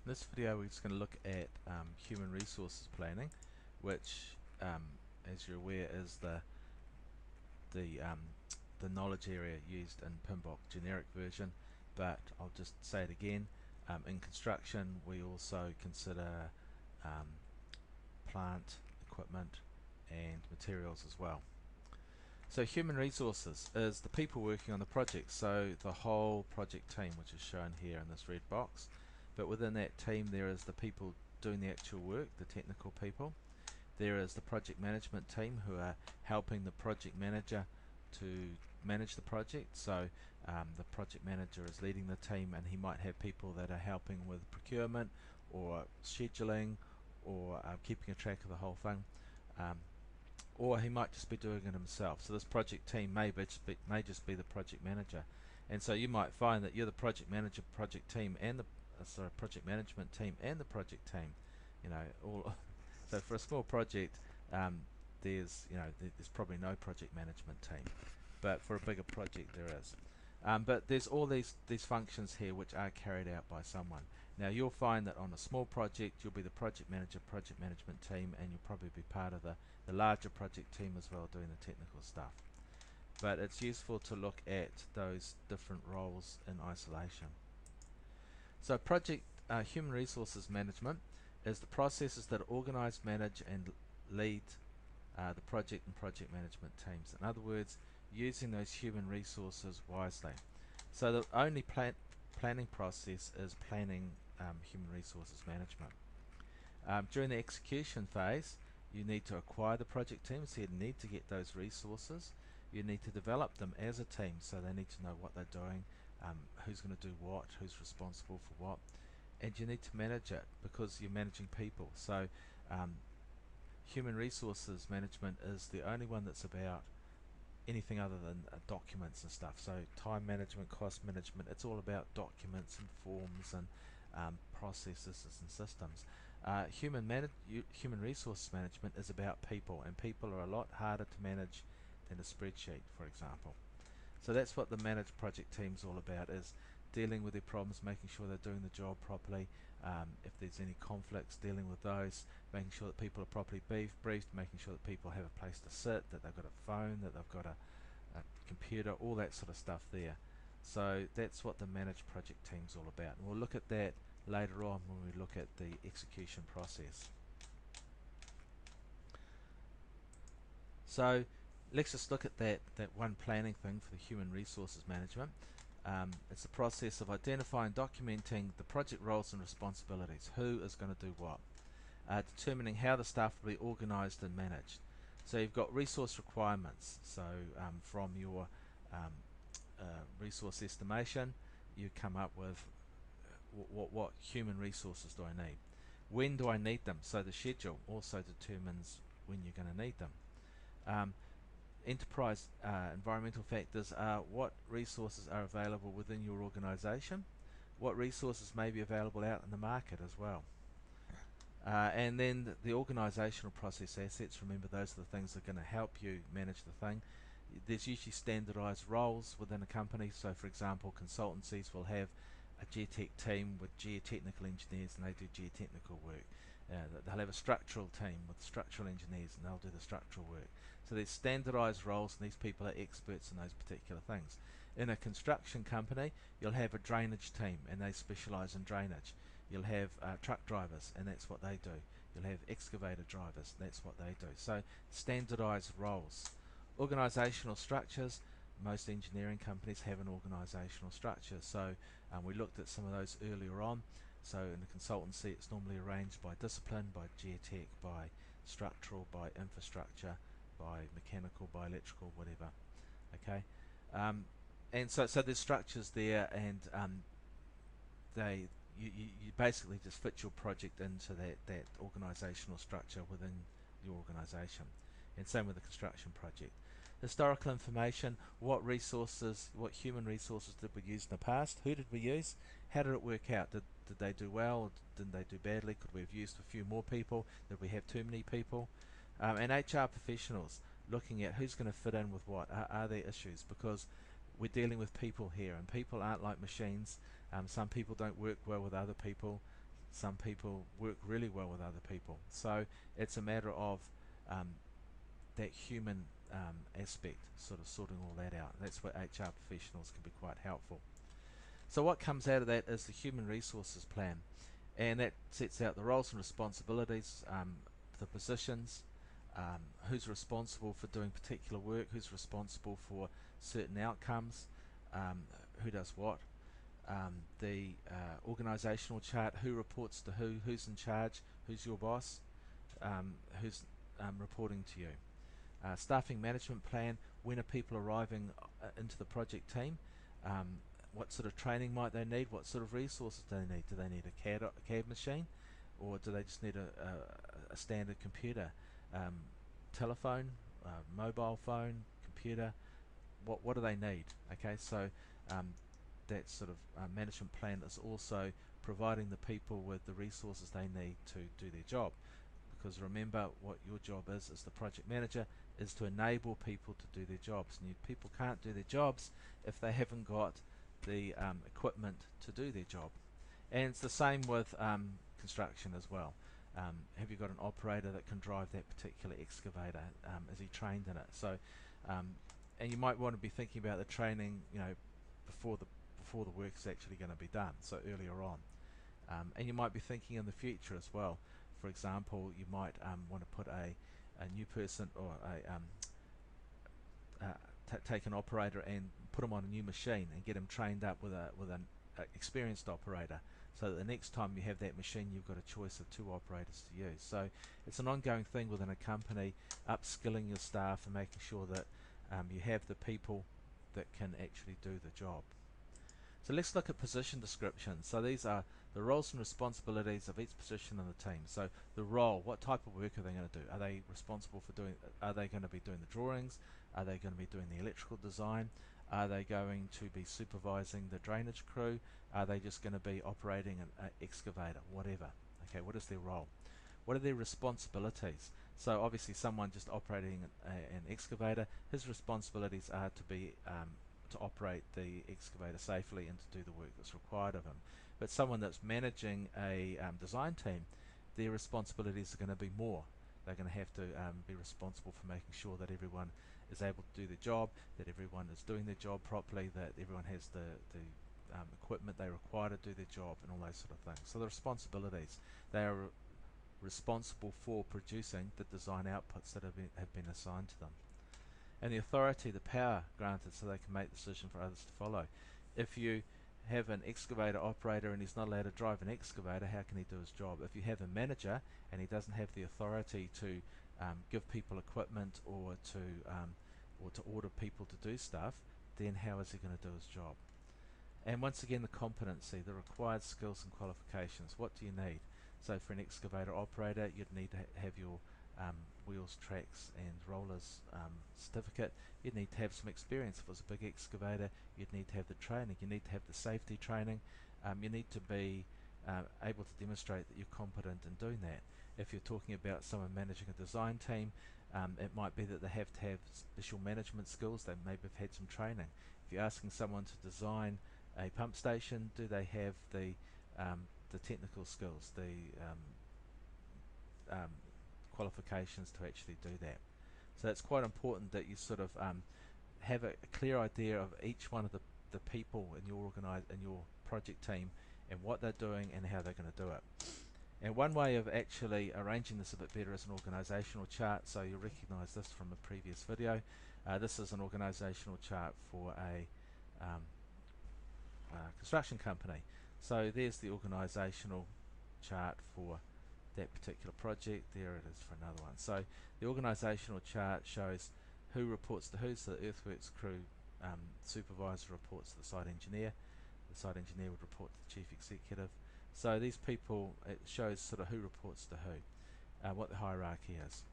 In this video we're just going to look at human resources planning, which as you're aware is the, um, the knowledge area used in PMBOK generic version, but I'll just say it again. In construction we also consider plant, equipment and materials as well. So human resources is the people working on the project, so the whole project team, which is shown here in this red box. But within that team there is the people doing the actual work, the technical people. There is the project management team who are helping the project manager to manage the project. So the project manager is leading the team, and he might have people that are helping with procurement or scheduling or keeping a track of the whole thing. Or he might just be doing it himself. So this project team may just be the project manager, and so you might find that you're the project manager, project team, and the project management team and the project team. You know, all. So for a small project, there's probably no project management team, but for a bigger project there is. But there's all these functions here which are carried out by someone. Now you'll find that on a small project you'll be the project manager, project management team, and you'll probably be part of the larger project team as well, doing the technical stuff. But it's useful to look at those different roles in isolation. So project human resources management is the processes that organize, manage and lead the project and project management teams. In other words, using those human resources wisely. So the only planning process is planning human resources management. During the execution phase, you need to acquire the project team, so you need to get those resources. You need to develop them as a team, so they need to know what they're doing, who's going to do what, who's responsible for what, and you need to manage it because you're managing people. So human resources management is the only one that's about anything other than documents and stuff. So time management, cost management, it's all about documents and forms and processes and systems. Human resource management is about people, and people are a lot harder to manage than a spreadsheet, for example. So that's what the managed project team's all about, is dealing with their problems, making sure they're doing the job properly. If there's any conflicts, dealing with those, making sure that people are properly briefed, making sure that people have a place to sit, that they've got a phone, that they've got a computer, all that sort of stuff there. So that's what the managed project team's all about, and we'll look at that later on when we look at the execution process. So let's just look at that one planning thing for the human resources management. It's the process of identifying, documenting the project roles and responsibilities. Who is going to do what? Determining how the staff will be organized and managed. So you've got resource requirements. So from your resource estimation, you come up with what human resources do I need? When do I need them? So the schedule also determines when you're going to need them. Enterprise environmental factors are what resources are available within your organization, what resources may be available out in the market as well. And then the organizational process assets, remember those are the things that are going to help you manage the thing. There's usually standardized roles within a company, so for example consultancies will have a geotech team with geotechnical engineers and they do geotechnical work. They'll have a structural team with structural engineers and they'll do the structural work. So there's standardized roles and these people are experts in those particular things. In a construction company you'll have a drainage team and they specialize in drainage. You'll have truck drivers and that's what they do. You'll have excavator drivers, that's what they do. So standardized roles. Organizational structures, most engineering companies have an organizational structure. So we looked at some of those earlier on. So in the consultancy it's normally arranged by discipline, by geotech, by structural, by infrastructure, by mechanical, by electrical, whatever. Okay, and so there's structures there, and you basically just fit your project into that organizational structure within your organization. And same with the construction project. Historical information, what resources, what human resources did we use in the past? Who did we use? How did it work out? Did they do well? Or didn't they do badly? Could we have used a few more people? Did we have too many people? And HR professionals, looking at who's going to fit in with what. Are there issues? Because we're dealing with people here, and people aren't like machines. Some people don't work well with other people. Some people work really well with other people. So it's a matter of that human aspect, sort of sorting all that out. That's where HR professionals can be quite helpful. So what comes out of that is the human resources plan, and that sets out the roles and responsibilities, the positions, who's responsible for doing particular work, who's responsible for certain outcomes, who does what, the organisational chart, who reports to who, who's in charge, who's your boss, who's reporting to you. Staffing management plan, when are people arriving into the project team, what sort of training might they need, what sort of resources do they need? Do they need a CAD machine, or do they just need a standard computer, telephone, mobile phone, computer? What do they need? Okay, so that sort of management plan is also providing the people with the resources they need to do their job. Because remember, what your job is as the project manager is to enable people to do their jobs, and people can't do their jobs if they haven't got the equipment to do their job. And it's the same with construction as well. Have you got an operator that can drive that particular excavator? Is he trained in it? So, and you might want to be thinking about the training, before the work is actually going to be done, so earlier on. And you might be thinking in the future as well. For example, you might want to put a new person, or take an operator and put him on a new machine and get him trained up with an experienced operator, so that the next time you have that machine, you've got a choice of 2 operators to use. So it's an ongoing thing within a company, upskilling your staff and making sure that you have the people that can actually do the job. So let's look at position descriptions. So these are the roles and responsibilities of each position in the team. So the role, what type of work are they going to do? Are they responsible for doing, are they going to be doing the drawings? Are they going to be doing the electrical design? Are they going to be supervising the drainage crew? Are they just going to be operating an excavator? Whatever. Okay, what is their role? What are their responsibilities? So obviously someone just operating an excavator, his responsibilities are to be to operate the excavator safely and to do the work that's required of him. But someone that's managing a design team, their responsibilities are going to be more. They're going to have to be responsible for making sure that everyone is able to do their job, that everyone is doing their job properly, that everyone has the equipment they require to do their job, and all those sort of things. So the responsibilities, they are responsible for producing the design outputs that have been assigned to them. And the authority, the power granted, so they can make decisions for others to follow. If you have an excavator operator and he's not allowed to drive an excavator, how can he do his job? If you have a manager and he doesn't have the authority to give people equipment, or to order people to do stuff, then how is he going to do his job? And once again, the competency, the required skills and qualifications. What do you need? So for an excavator operator, you'd need to have your wheels, tracks and rollers certificate. You'd need to have some experience. If it was a big excavator, you'd need to have the training. You need to have the safety training. You need to be able to demonstrate that you're competent in doing that. If you're talking about someone managing a design team, it might be that they have to have special management skills. They maybe have had some training. If you're asking someone to design a pump station, do they have the technical skills, the qualifications to actually do that? So it's quite important that you sort of have a clear idea of each one of the people in your project team, and what they're doing and how they're going to do it. And one way of actually arranging this a bit better is an organisational chart. So you'll recognise this from a previous video. This is an organisational chart for a construction company. So there's the organisational chart for that particular project. There it is for another one. So the organisational chart shows who reports to who. So the earthworks crew supervisor reports to the site engineer. The site engineer would report to the chief executive. So these people, it shows sort of who reports to who, what the hierarchy is.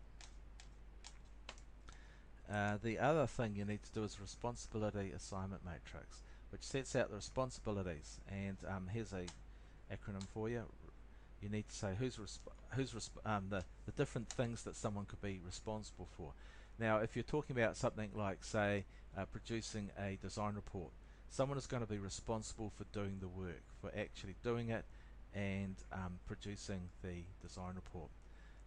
The other thing you need to do is responsibility assignment matrix, which sets out the responsibilities. And here's a acronym for you. You need to say the different things that someone could be responsible for. Now, if you're talking about something like, say, producing a design report, someone is going to be responsible for doing the work, for actually doing it, and producing the design report.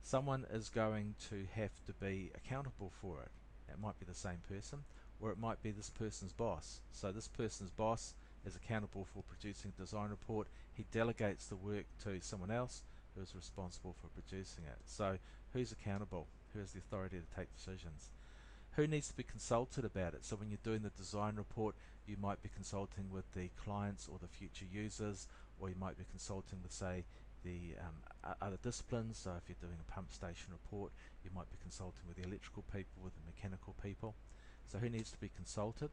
Someone is going to have to be accountable for it. It might be the same person, or it might be this person's boss. So this person's boss is accountable for producing the design report. He delegates the work to someone else who is responsible for producing it. So who's accountable? Who has the authority to take decisions? Who needs to be consulted about it? So when you're doing the design report, you might be consulting with the clients or the future users, or you might be consulting with, say, the other disciplines. So if you're doing a pump station report, you might be consulting with the electrical people, with the mechanical people. So who needs to be consulted?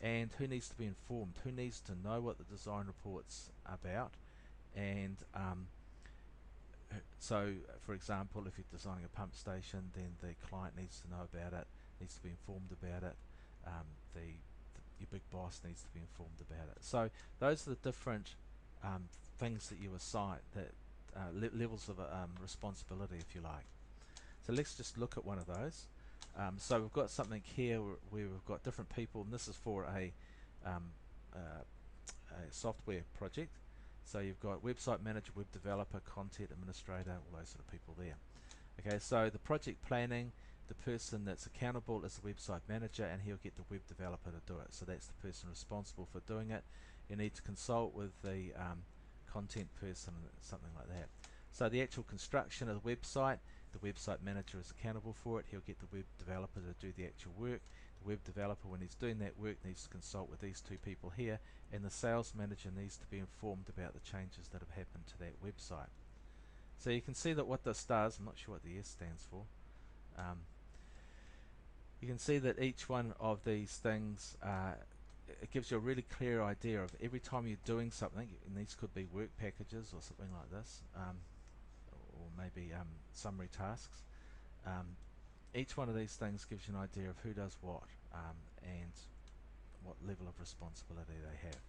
And who needs to be informed? Who needs to know what the design report's about? And so, for example, if you're designing a pump station, then the client needs to know about it, needs to be informed about it. Your big boss needs to be informed about it. So those are the different things that you assign, that levels of responsibility, if you like. So let's just look at one of those. So we've got something here where we've got different people, and this is for a software project. So you've got website manager, web developer, content administrator, all those sort of people there. Okay, so the project planning, the person that's accountable is the website manager, and he'll get the web developer to do it. So that's the person responsible for doing it. You need to consult with the content person, something like that. So the actual construction of the website manager is accountable for it. He'll get the web developer to do the actual work. The web developer, when he's doing that work, needs to consult with these two people here, and the sales manager needs to be informed about the changes that have happened to that website. So you can see that what this does, I'm not sure what the S stands for, you can see that each one of these things, it gives you a really clear idea of every time you're doing something, and these could be work packages or something like this, or maybe summary tasks. Each one of these things gives you an idea of who does what, and what level of responsibility they have.